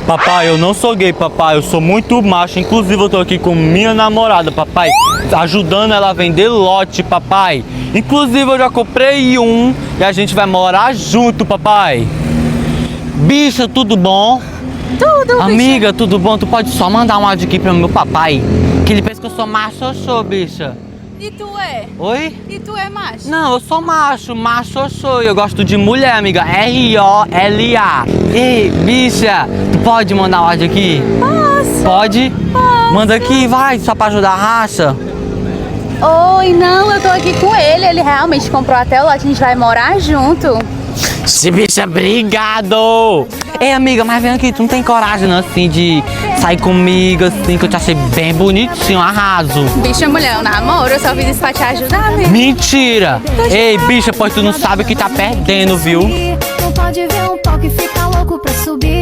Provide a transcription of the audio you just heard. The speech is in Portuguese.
Papai, eu não sou gay, papai, eu sou muito macho. Inclusive, eu tô aqui com minha namorada, papai, ajudando ela a vender lote, papai. Inclusive, eu já comprei um e a gente vai morar junto, papai. Bicha, tudo bom? Tudo, Amiga, tudo bom? Tu pode só mandar um áudio aqui pro meu papai? Que ele pensa que eu sou macho, eu sou, bicha. E tu é? Oi? E tu é macho? Não, eu sou macho, macho eu sou. Eu gosto de mulher, amiga. R-O-L-A. Ei, bicha, tu pode mandar um áudio aqui? Posso. Pode? Posso. Manda aqui, vai, só pra ajudar a racha. Oi, não, eu tô aqui com ele. Ele realmente comprou até o lote, a gente vai morar junto. Se bicha, obrigado! Ei, amiga, mas vem aqui, tu não tem coragem, não, assim, de sair comigo, assim, que eu te achei bem bonitinho, arraso. Bicha, mulher, eu namoro, eu só fiz isso pra te ajudar mesmo. Mentira! Ei, bicha, pois tu não sabe que tá perdendo, viu? Não pode ver um pau que fica louco pra subir.